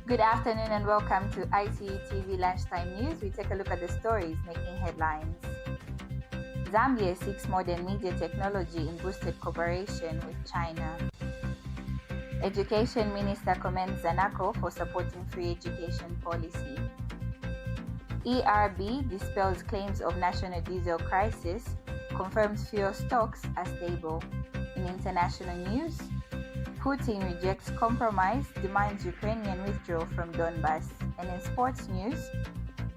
Good afternoon and welcome to ICU TV Lunchtime News. We take a look at the stories making headlines. Zambia seeks modern media technology in boosted cooperation with China. Education Minister commends Zanaco for supporting free education policy. ERB dispels claims of national diesel crisis, confirms fuel stocks are stable. In international news, Putin rejects compromise, demands Ukrainian withdrawal from Donbas. And in sports news,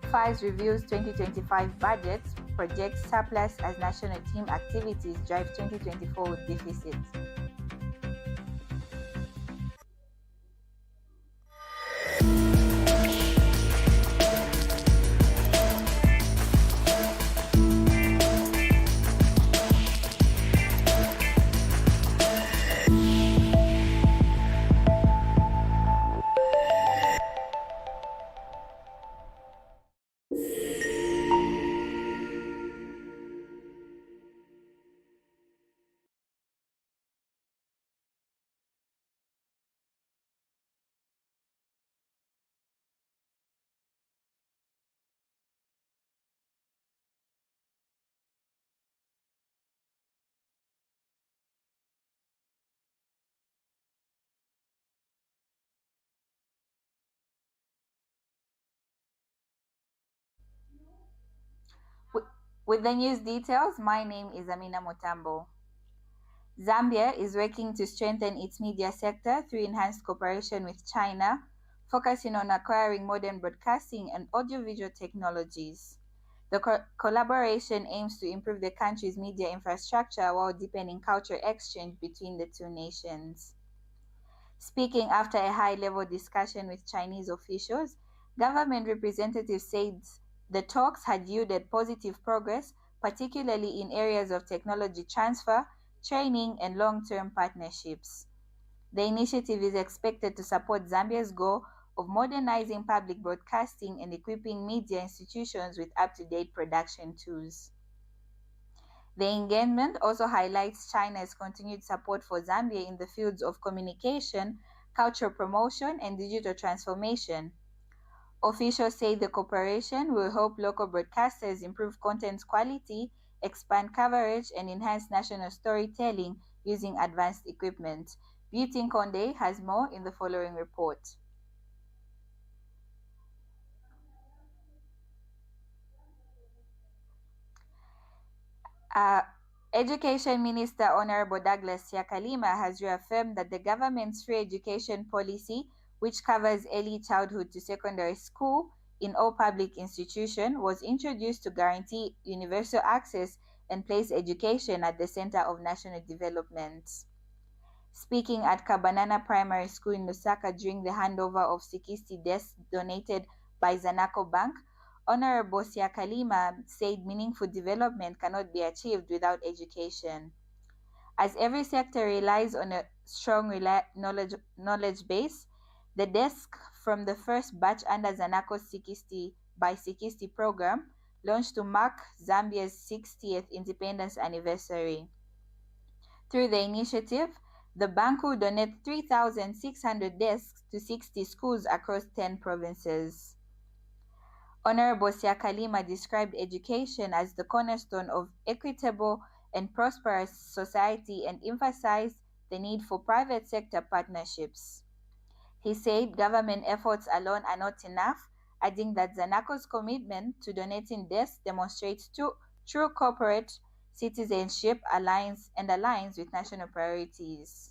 FIS reviews 2025 budget, projects surplus as national team activities drive 2024 deficit. With the news details, my name is Amina Motambo. Zambia is working to strengthen its media sector through enhanced cooperation with China, focusing on acquiring modern broadcasting and audiovisual technologies. The collaboration aims to improve the country's media infrastructure while deepening cultural exchange between the two nations. Speaking after a high-level discussion with Chinese officials, government representatives said the talks had yielded positive progress, particularly in areas of technology transfer, training, and long-term partnerships. The initiative is expected to support Zambia's goal of modernizing public broadcasting and equipping media institutions with up-to-date production tools. The engagement also highlights China's continued support for Zambia in the fields of communication, cultural promotion, and digital transformation. Officials say the cooperation will help local broadcasters improve content quality, expand coverage, and enhance national storytelling using advanced equipment. Beauty Konde has more in the following report. Education Minister Honorable Douglas Yakalima has reaffirmed that the government's free education policy, which covers early childhood to secondary school in all public institutions, was introduced to guarantee universal access and place education at the center of national development. Speaking at Kabanana Primary School in Lusaka during the handover of 60 desks donated by Zanaco Bank, Honorable Siakalima said meaningful development cannot be achieved without education. As every sector relies on a strong knowledge base, the desk from the first batch under Zanaco's 60 by 60 program launched to mark Zambia's 60th independence anniversary. Through the initiative, the bank will donate 3,600 desks to 60 schools across 10 provinces. Honorable Siakalima described education as the cornerstone of equitable and prosperous society and emphasized the need for private sector partnerships. He said government efforts alone are not enough, adding that Zanaco's commitment to donating desks demonstrates true corporate citizenship aligns with national priorities.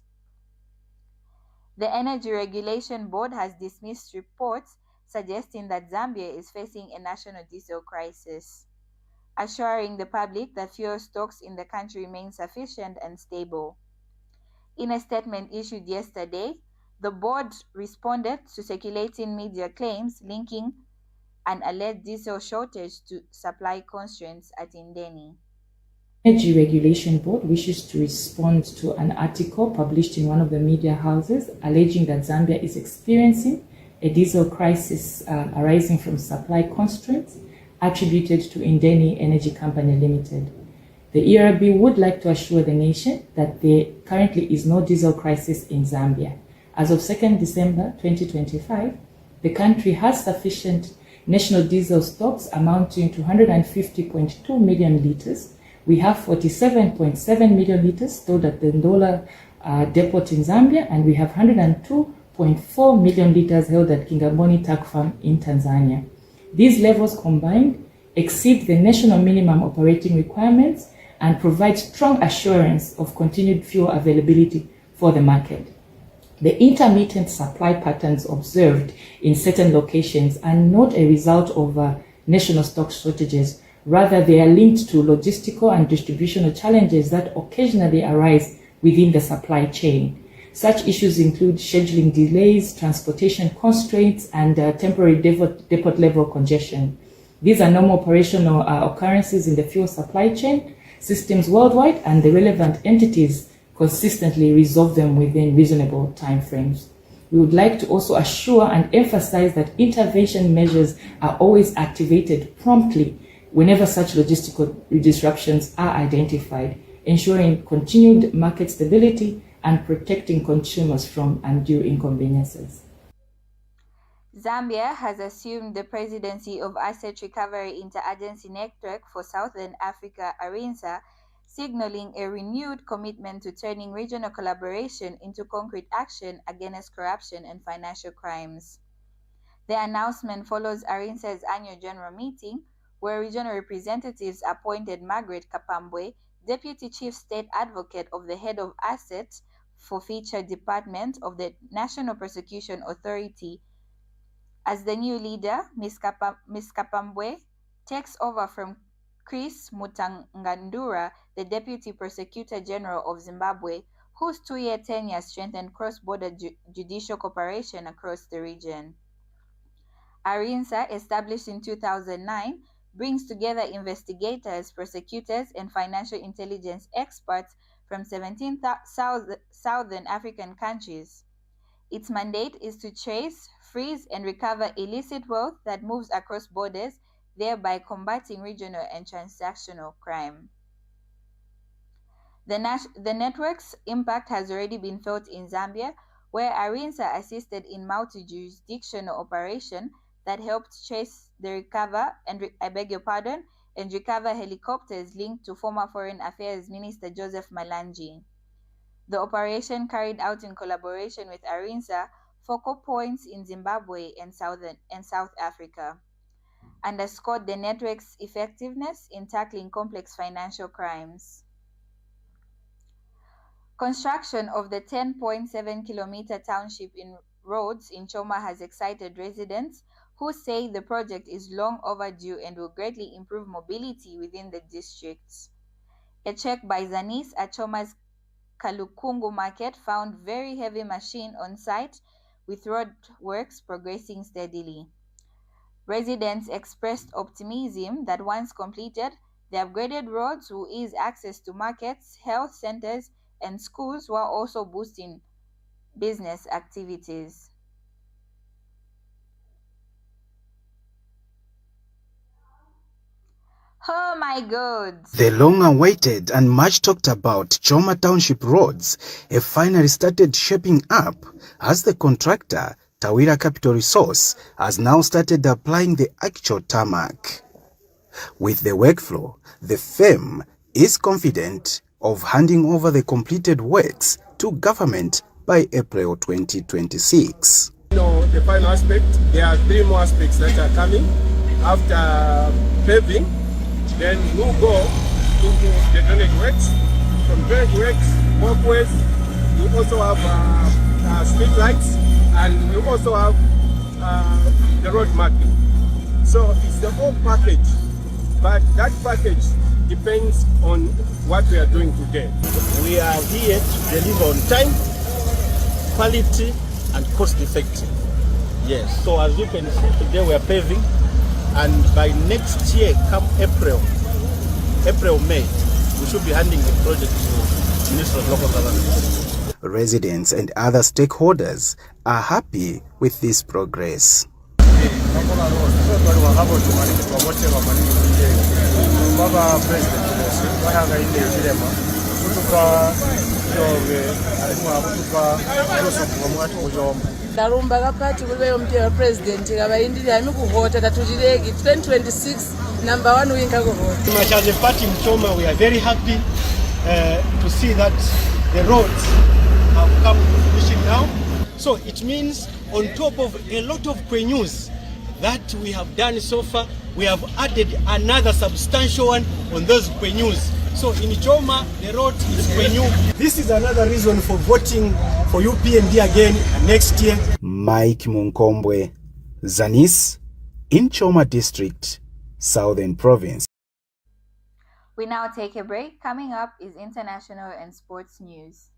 The Energy Regulation Board has dismissed reports suggesting that Zambia is facing a national diesel crisis, assuring the public that fuel stocks in the country remain sufficient and stable. In a statement issued yesterday, the board responded to circulating media claims linking an alleged diesel shortage to supply constraints at Indeni. Energy Regulation Board wishes to respond to an article published in one of the media houses alleging that Zambia is experiencing a diesel crisis arising from supply constraints attributed to Indeni Energy Company Limited. The ERB would like to assure the nation that there currently is no diesel crisis in Zambia. As of 2nd December 2025, the country has sufficient national diesel stocks amounting to 150.2 million litres. We have 47.7 million litres stored at the Ndola depot in Zambia, and we have 102.4 million litres held at Kingamboni Tank Farm in Tanzania. These levels combined exceed the national minimum operating requirements and provide strong assurance of continued fuel availability for the market. The intermittent supply patterns observed in certain locations are not a result of national stock shortages. Rather, they are linked to logistical and distributional challenges that occasionally arise within the supply chain. Such issues include scheduling delays, transportation constraints, and temporary depot level congestion. These are normal operational occurrences in the fuel supply chain systems worldwide, and the relevant entities consistently resolve them within reasonable timeframes. We would like to also assure and emphasize that intervention measures are always activated promptly whenever such logistical disruptions are identified, ensuring continued market stability and protecting consumers from undue inconveniences. Zambia has assumed the presidency of Asset Recovery Interagency Network for Southern Africa, ARINSA, signaling a renewed commitment to turning regional collaboration into concrete action against corruption and financial crimes. The announcement follows ARINSA's annual general meeting, where regional representatives appointed Margaret Kapambwe, Deputy Chief State Advocate of the Head of Assets Forfeiture Department of the National Prosecution Authority. As the new leader, Ms. Kapambwe takes over from Chris Mutangandura, the Deputy Prosecutor General of Zimbabwe, whose 2-year tenure strengthened cross-border judicial cooperation across the region. ARINSA, established in 2009, brings together investigators, prosecutors, and financial intelligence experts from 17 Southern African countries. Its mandate is to trace, freeze, and recover illicit wealth that moves across borders, thereby combating regional and transactional crime. The network's impact has already been felt in Zambia, where ARINSA assisted in multi-jurisdictional operation that helped trace recover helicopters linked to former Foreign Affairs Minister Joseph Malanji. The operation, carried out in collaboration with ARINSA, focal points in Zimbabwe and South Africa, underscored the network's effectiveness in tackling complex financial crimes. Construction of the 10.7-kilometer township in roads in Choma has excited residents who say the project is long overdue and will greatly improve mobility within the districts. A check by Zanis at Choma's Kalukungu market found very heavy machine on site, with road works progressing steadily. Residents expressed optimism that once completed, the upgraded roads will ease access to markets, health centers, and schools, while also boosting business activities. Oh my God! The long-awaited and much talked about Choma Township roads have finally started shaping up, as the contractor, Tawira Capital Resource, has now started applying the actual tarmac. With the workflow, the firm is confident of handing over the completed works to government by April 2026. The final aspect, there are 3 more aspects that are coming after paving. Then we'll go into the drainage works. From drainage works, walkways, we also have street lights, and we also have the road marking. So it's the whole package, but that package depends on what we are doing today. We are here to deliver on time, quality, and cost effective. Yes, so as you can see today we are paving, and by next year, come April, May, we should be handing the project to Minister of Local Government. Residents and other stakeholders are happy with this progress. Darumba party will be a president. India, 2026, number 1 win. As a party in Choma, we are very happy to see that the roads have come to fruition now. So it means on top of a lot of news that we have done so far, we have added another substantial one on those news. So in Choma, the road is new. This is another reason for voting for UPND again next year. Mike Munkombwe, Zanis, in Choma District, Southern Province. We now take a break. Coming up is international and sports news.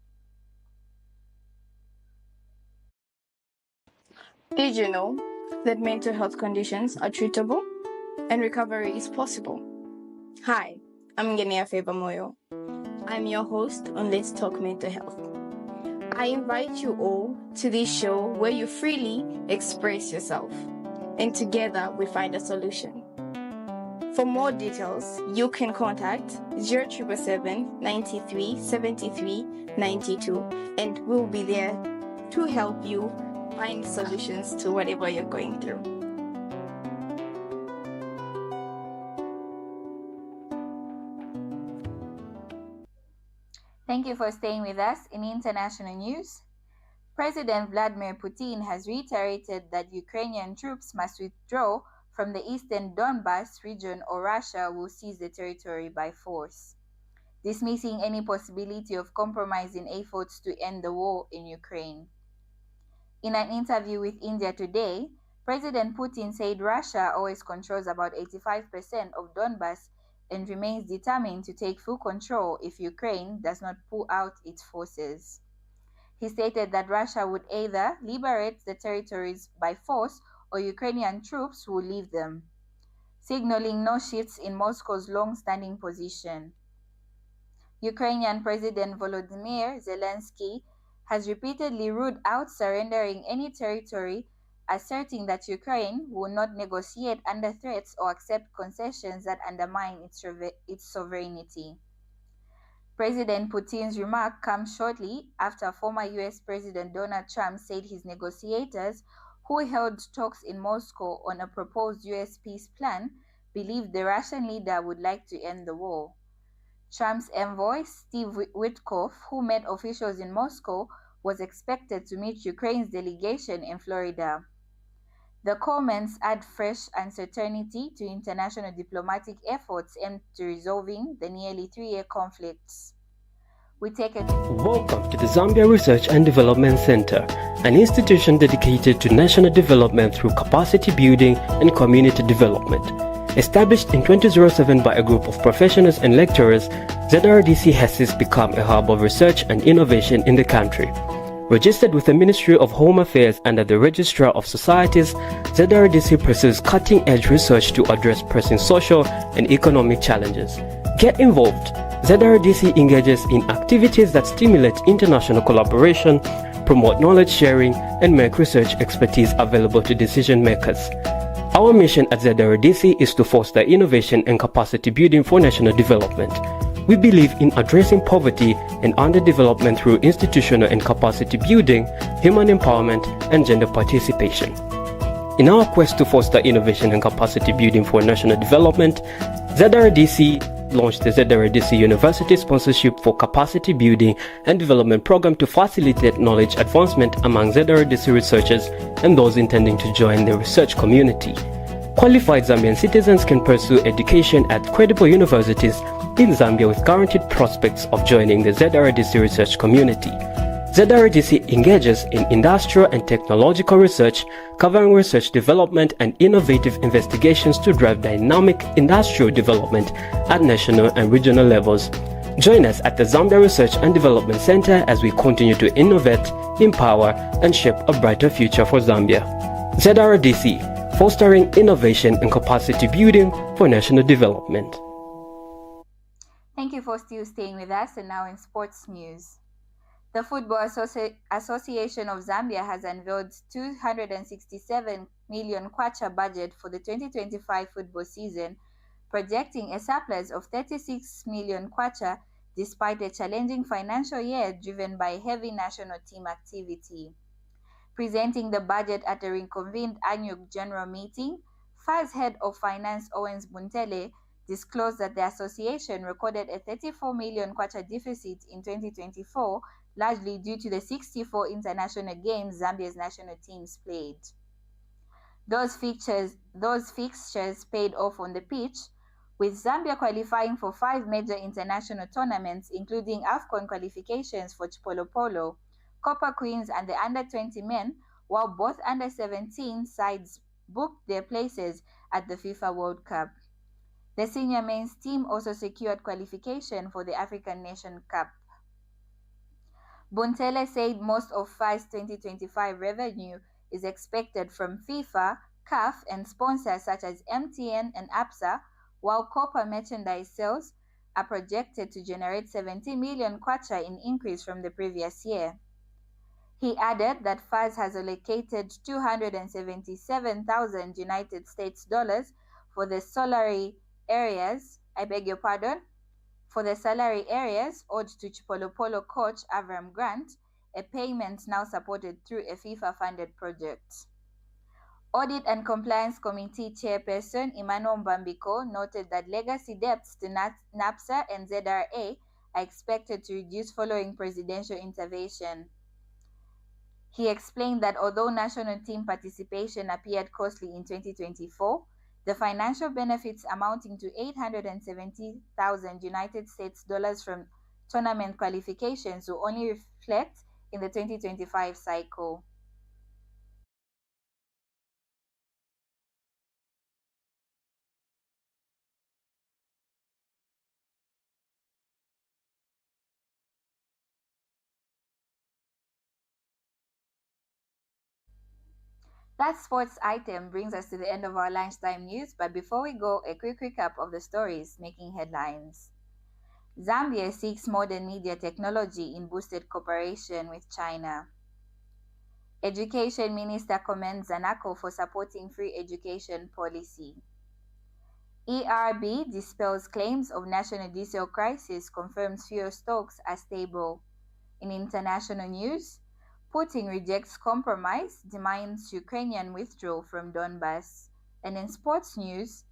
Did you know that mental health conditions are treatable and recovery is possible? Hi, I'm Ngenia Moyo. I'm your host on Let's Talk Mental Health. I invite you all to this show where you freely express yourself, and together we find a solution. For more details, you can contact 0777 93 73 92, and we'll be there to help you find solutions to whatever you're going through. Thank you for staying with us. In international news, President Vladimir Putin has reiterated that Ukrainian troops must withdraw from the eastern Donbas region or Russia will seize the territory by force, dismissing any possibility of compromising efforts to end the war in Ukraine. In an interview with India Today, President Putin said Russia always controls about 85% of Donbas and remains determined to take full control if Ukraine does not pull out its forces. He stated that Russia would either liberate the territories by force or Ukrainian troops will leave them, signaling no shifts in Moscow's long-standing position. Ukrainian President Volodymyr Zelensky has repeatedly ruled out surrendering any territory, asserting that Ukraine will not negotiate under threats or accept concessions that undermine its sovereignty. President Putin's remark comes shortly after former US President Donald Trump said his negotiators, who held talks in Moscow on a proposed US peace plan, believed the Russian leader would like to end the war. Trump's envoy, Steve Witkoff, who met officials in Moscow, was expected to meet Ukraine's delegation in Florida. The comments add fresh uncertainty to international diplomatic efforts aimed to resolving the nearly 3-year conflicts. Welcome to the Zambia Research and Development Center, an institution dedicated to national development through capacity building and community development. Established in 2007 by a group of professionals and lecturers, ZRDC has since become a hub of research and innovation in the country. Registered with the Ministry of Home Affairs under the Registrar of Societies, ZRDC pursues cutting-edge research to address pressing social and economic challenges. Get involved. ZRDC engages in activities that stimulate international collaboration, promote knowledge sharing, and make research expertise available to decision makers. Our mission at ZRDC is to foster innovation and capacity building for national development. We believe in addressing poverty and underdevelopment through institutional and capacity building, human empowerment, and gender participation. In our quest to foster innovation and capacity building for national development, ZRDC launched the ZRDC University Sponsorship for Capacity Building and Development Program to facilitate knowledge advancement among ZRDC researchers and those intending to join the research community. Qualified Zambian citizens can pursue education at credible universities in Zambia with guaranteed prospects of joining the ZRDC research community. ZRDC engages in industrial and technological research, covering research development and innovative investigations to drive dynamic industrial development at national and regional levels. Join us at the Zambia Research and Development Center as we continue to innovate, empower, and shape a brighter future for Zambia. ZRDC, fostering innovation and capacity building for national development. Thank you for still staying with us. And now in sports news. The Football Association of Zambia has unveiled 267 million kwacha budget for the 2025 football season, projecting a surplus of 36 million kwacha despite a challenging financial year driven by heavy national team activity. Presenting the budget at a reconvened annual general meeting, FA's head of finance Owens Buntele disclosed that the association recorded a 34 million kwacha deficit in 2024, largely due to the 64 international games Zambia's national teams played. Those fixtures paid off on the pitch, with Zambia qualifying for 5 major international tournaments, including AFCON qualifications for chipolopolo, Copper Queens and the under-20 men, while both under-17 sides booked their places at the FIFA World Cup. The senior men's team also secured qualification for the African Nation Cup. Buntele said most of FA's 2025 revenue is expected from FIFA, CAF, and sponsors such as MTN and APSA, while Copper merchandise sales are projected to generate 70 million kwacha in increase from the previous year. He added that FAS has allocated 277,000 United States dollars for the salary areas, owed to Chipolopolo coach Avram Grant, a payment now supported through a FIFA-funded project. Audit and Compliance Committee Chairperson Emmanuel Mbambiko noted that legacy debts to NAPSA and ZRA are expected to reduce following presidential intervention. He explained that although national team participation appeared costly in 2024, the financial benefits amounting to 870,000 United States dollars from tournament qualifications will only reflect in the 2025 cycle. That sports item brings us to the end of our lunchtime news, but before we go, a quick recap of the stories making headlines. Zambia seeks modern media technology in boosted cooperation with China. Education Minister commends Zanaco for supporting free education policy. ERB dispels claims of national diesel crisis, confirms fuel stocks are stable. In international news, Putin rejects compromise, demands Ukrainian withdrawal from Donbas. And in sports news,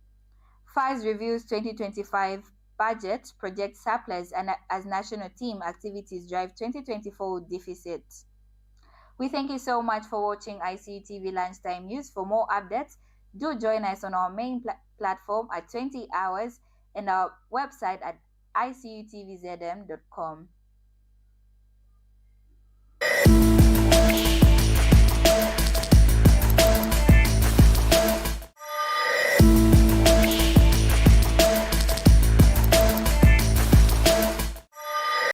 FAS reviews 2025 budget, projects surplus and as national team activities drive 2024 deficit. We thank you so much for watching ICU TV Lunchtime News. For more updates, do join us on our main platform at 20 hours and our website at icutvzm.com.